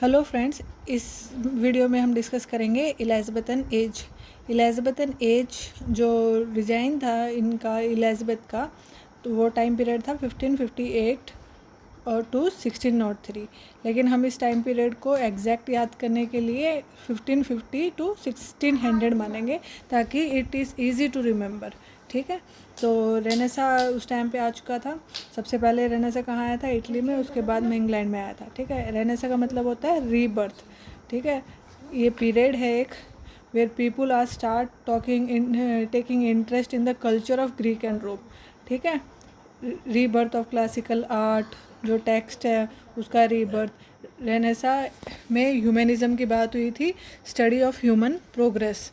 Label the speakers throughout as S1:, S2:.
S1: Hello friends, इस video में हम डिस्कस करेंगे इलिज़ाबेथन एज। इलिज़ाबेथन एज जो रिजाइन था इनका इलिज़ाबेथ का, तो वो टाइम पीरियड था 1558 और टू 1603। लेकिन हम इस टाइम पीरियड को एग्जैक्ट याद करने के लिए 1550 टू 1600 मानेंगे ताकि it is easy to remember. ठीक है, तो रेनेसा उस टाइम पे आ चुका था। सबसे पहले रेनेसा कहाँ आया था? इटली में, उसके बाद में इंग्लैंड में आया था। ठीक है, रेनेसा का मतलब होता है रीबर्थ। ठीक है, ये पीरियड है एक where people are start taking interest in the culture of Greek and Rome. ठीक है, रीबर्थ ऑफ क्लासिकल आर्ट, जो टेक्स्ट है उसका रीबर्थ। रेनेसा में ह्यूमनिज़म की बात हुई थी, स्टडी ऑफ ह्यूमन प्रोग्रेस।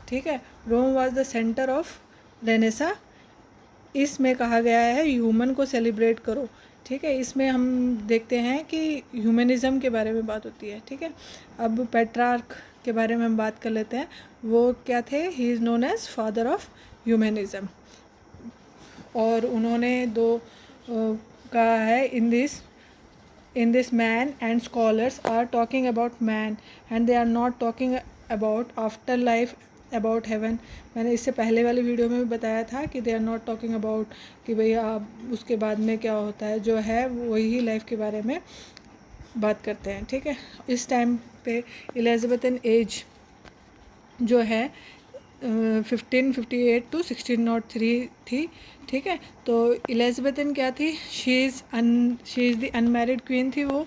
S1: ठीक है, Rome was the centre of Renaissance. इसमें कहा गया है ह्यूमन को सेलिब्रेट करो। ठीक है, इसमें हम देखते हैं कि ह्यूमनिज़म के बारे में बात होती है। ठीक है, अब पेट्रार्क के बारे में हम बात कर लेते हैं। वो क्या थे? He is known as father of humanism. और उन्होंने कहा है in this man and scholars are talking about man and they are not talking about afterlife, about heaven। मैंने इससे पहले वाली वीडियो में भी बताया था कि they are not talking about कि भैया उसके बाद में क्या होता है, जो है वही लाइफ के बारे में बात करते हैं। ठीक है, इस टाइम पे इलिज़ाबेथन एज जो है 1558 टू 1603 थी। ठीक है, तो इलिज़ाबेथन क्या थी? She is the unmarried queen थी वो।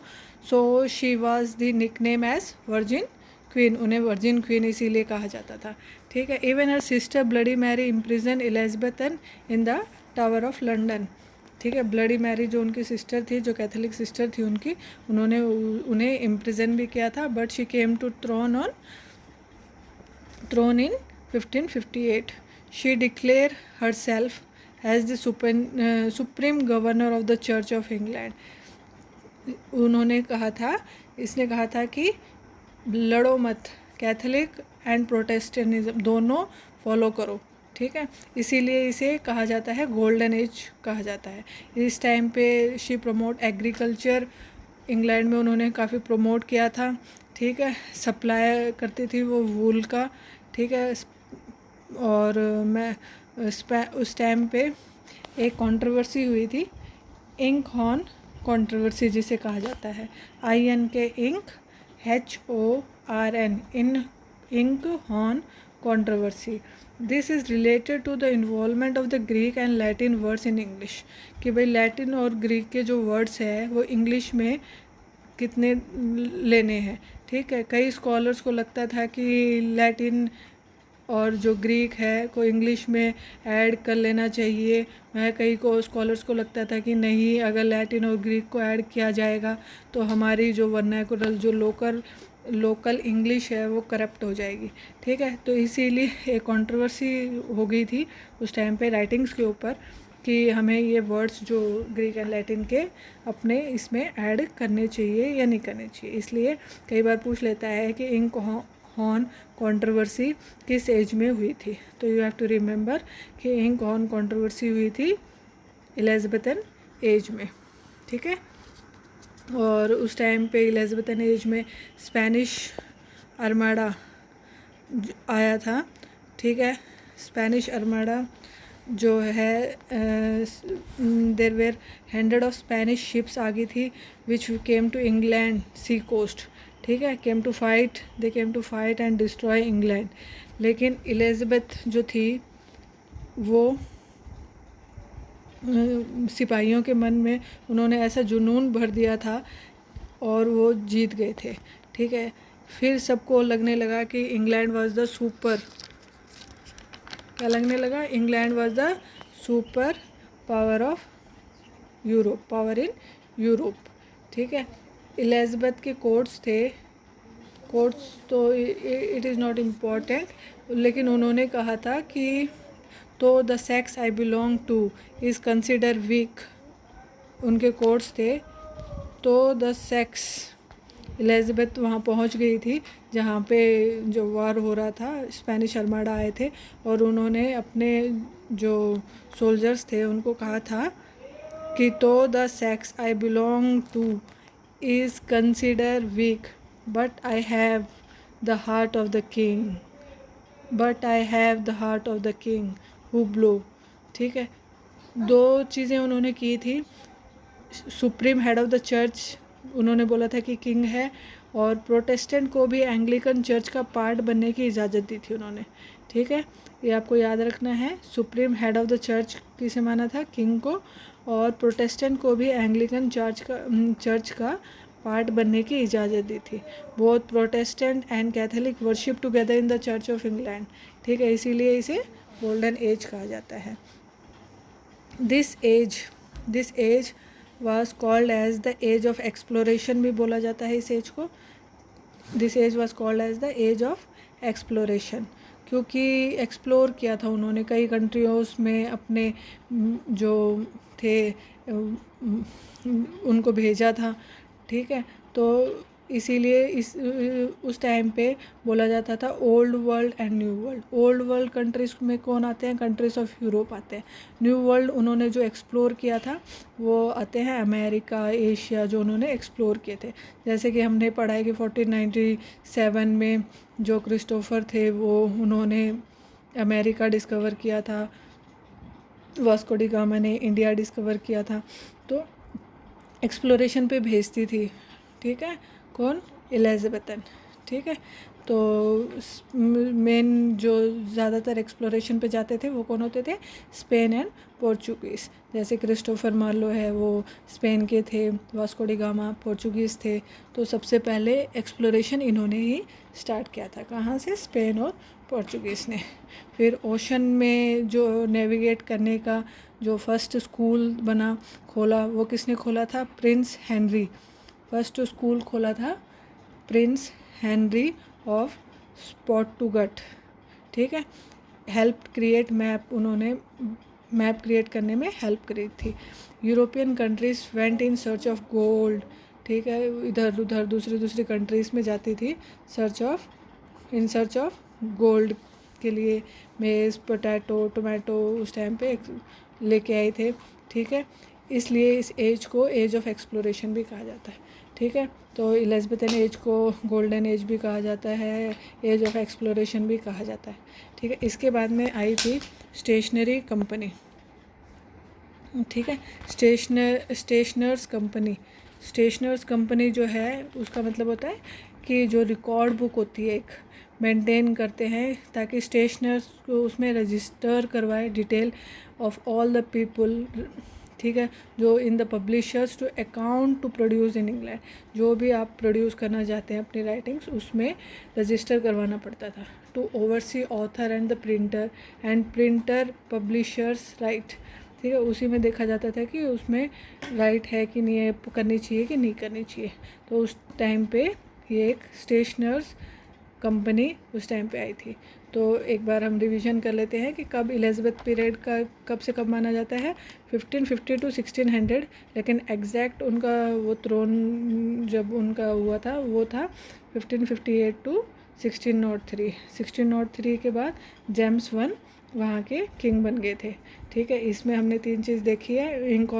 S1: So she was the nickname as virgin queen. उन्हें वर्जिन क्वीन इसीलिए कहा जाता था। ठीक है, even her sister bloody Mary imprison Elizabethan in the Tower of London. ठीक है, ब्लडी मैरी जो उनकी सिस्टर थी, जो कैथोलिक सिस्टर थी उनकी, उन्होंने उन्हें इम्प्रिजन भी किया था, but she came to throne in 1558. She declared herself as the supreme governor of the Church of England. उन्होंने कहा था, इसने कहा था कि लड़ो मत, कैथोलिक एंड प्रोटेस्टेंटिज्म दोनों फॉलो करो। ठीक है, इसीलिए इसे कहा जाता है गोल्डन एज कहा जाता है। इस टाइम पे शी प्रमोट एग्रीकल्चर। इंग्लैंड में उन्होंने काफ़ी प्रमोट किया था। ठीक है, सप्लाई करती थी वो वूल का। ठीक है, और मैं उस टाइम पे एक कंट्रोवर्सी हुई थी, इंक हॉर्न कंट्रोवर्सी जिसे कहा जाता है। INK ink, HORN ink horn controversy. This is related to the involvement of the Greek and Latin words in English. कि भाई लैटिन और ग्रीक के जो वर्ड्स हैं वो इंग्लिश में कितने लेने हैं। ठीक है, कई स्कॉलर्स को लगता था कि लैटिन और जो ग्रीक है को इंग्लिश में ऐड कर लेना चाहिए। वह कई को स्कॉलर्स को लगता था कि नहीं, अगर लैटिन और ग्रीक को ऐड किया जाएगा तो हमारी जो वर्नाकुलर जो लोकल इंग्लिश है वो करप्ट हो जाएगी। ठीक है, तो इसीलिए एक कंट्रोवर्सी हो गई थी उस टाइम पे राइटिंग्स के ऊपर कि हमें ये वर्ड्स जो ग्रीक एंड लैटिन के अपने इसमें ऐड करने चाहिए या नहीं करने चाहिए। इसलिए कई बार पूछ लेता है कि इंक हॉर्न कंट्रोवर्सी किस एज में हुई थी। तो यू हैव टू रिमेंबर कि इंक हॉर्न कंट्रोवर्सी हुई थी इलिज़ाबेथन एज में। ठीक है, और उस टाइम पे इलिज़ाबेथन एज में स्पेनिश आर्माडा आया था। ठीक है, स्पेनिश आर्माडा जो है there were 100 of Spanish ships आ गई थी which came to England sea coast. ठीक है, came to fight and destroy England. लेकिन इलिज़ाबेथ जो थी वो सिपाहियों के मन में उन्होंने ऐसा जुनून भर दिया था और वो जीत गए थे। ठीक है, फिर सबको लगने लगा कि इंग्लैंड वाज द सुपर, क्या लगने लगा? England was the super power of Europe, power in Europe. ठीक है, इलिज़ाबेथ के कोर्ट्स तो इट इज़ नॉट इम्पॉर्टेंट, लेकिन उन्होंने कहा था कि तो the sex I belong to is consider weak. उनके कोर्ट्स थे, तो द सेक्स इलिज़ाबेथ वहाँ पहुँच गई थी जहाँ पे जो वार हो रहा था, स्पेनिश आर्माडा आए थे और उन्होंने अपने जो सोल्जर्स थे उनको कहा था कि तो the sex I belong to is consider weak but I have the heart of the king, but I have the heart of the king who blow. ठीक है, दो चीज़ें उन्होंने की थी। Supreme head of the church उन्होंने बोला था कि किंग है, और प्रोटेस्टेंट को भी एंग्लिकन चर्च का पार्ट बनने की इजाज़त दी थी उन्होंने। ठीक है, ये आपको याद रखना है। Supreme head of the church किसे माना था? किंग को। और प्रोटेस्टेंट को भी एंग्लिकन चर्च का पार्ट बनने की इजाज़त दी थी। Both Protestant and Catholic worship together in the church of England. ठीक है, इसीलिए इसे गोल्डन एज कहा जाता है। This age was called as the age of exploration भी बोला जाता है इस एज को। This age was called as the age of exploration, क्योंकि एक्सप्लोर किया था उन्होंने कई कंट्रियों में, अपने जो थे उनको भेजा था। ठीक है, तो इसीलिए उस टाइम पे बोला जाता था old world and new world. Old world countries में कौन आते हैं? कंट्रीज ऑफ यूरोप आते हैं। न्यू वर्ल्ड उन्होंने जो एक्सप्लोर किया था वो आते हैं अमेरिका, एशिया, जो उन्होंने एक्सप्लोर किए थे। जैसे कि हमने पढ़ा है कि 1497 में जो क्रिस्टोफर थे वो उन्होंने अमेरिका डिस्कवर किया था, वास्को डी गामा ने इंडिया डिस्कवर किया था। तो एक्सप्लोरेशन पे भेजती थी। ठीक है, कौन? एलिज़ाबेथन। ठीक है, तो मेन जो ज़्यादातर एक्सप्लोरेशन पे जाते थे वो कौन होते थे? Spain and Portuguese. जैसे क्रिस्टोफर मार्लो है वो स्पेन के थे, वास्को डी गामा पोर्चुगीज़ थे। तो सबसे पहले एक्सप्लोरेशन इन्होंने ही स्टार्ट किया था। कहाँ से? स्पेन और पोर्चुगीज़ ने। फिर ओशन में जो नेविगेट करने का जो फर्स्ट स्कूल खोला वो किसने खोला था? Prince Henry. फर्स्ट स्कूल खोला था प्रिंस हेनरी ऑफ पोर्टुगट। ठीक है, हेल्प क्रिएट मैप, उन्होंने मैप क्रिएट करने में हेल्प करी थी। European countries went in search of gold. ठीक है, इधर उधर दूसरी कंट्रीज़ में जाती थी इन सर्च ऑफ गोल्ड के लिए। मेज़, पोटैटो, टोमेटो उस टाइम पे लेके आए थे। ठीक है, इसलिए इस एज को एज ऑफ एक्सप्लोरेशन भी कहा जाता है। ठीक है, तो एलिज़ाबेथन एज को गोल्डन एज भी कहा जाता है, एज ऑफ एक्सप्लोरेशन भी कहा जाता है। ठीक है, इसके बाद में आई थी स्टेशनरी कंपनी। ठीक है, स्टेशनर्स कंपनी जो है उसका मतलब होता है कि जो रिकॉर्ड बुक होती है एक मेंटेन करते हैं, ताकि स्टेशनर्स को उसमें रजिस्टर करवाए detail of all the people. ठीक है, जो in the publishers to account to produce in England. जो भी आप प्रोड्यूस करना चाहते हैं अपनी राइटिंग्स, उसमें रजिस्टर करवाना पड़ता था। To oversea author and the printer publishers right. ठीक है, उसी में देखा जाता था कि उसमें राइट है कि नहीं है, करनी चाहिए कि नहीं करनी चाहिए। तो उस टाइम पे ये एक स्टेशनर्स कंपनी उस टाइम पे आई थी। तो एक बार हम रिवीजन कर लेते हैं कि कब एलिज़ाबेथ पीरियड का कब से कब माना जाता है? 1550 टू 1600, लेकिन एग्जैक्ट उनका वो थ्रोन जब उनका हुआ था वो था 1558 टू 1603। 1603 के बाद जेम्स वन वहाँ के किंग बन गए थे। ठीक है, इसमें हमने 3 चीज़ देखी है। इंक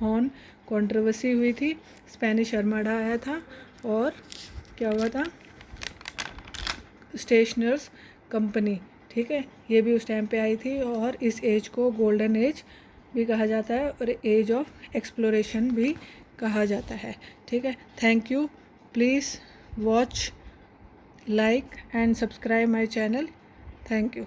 S1: हॉर्न कंट्रोवर्सी हुई थी, स्पेनिश आर्माडा आया था, और क्या हुआ था? Stationers company. ठीक है, ये भी उस टाइम पे आई थी, और इस एज को गोल्डन एज भी कहा जाता है और एज ऑफ एक्सप्लोरेशन भी कहा जाता है। ठीक है, thank you. Please watch, like and subscribe my channel. Thank you.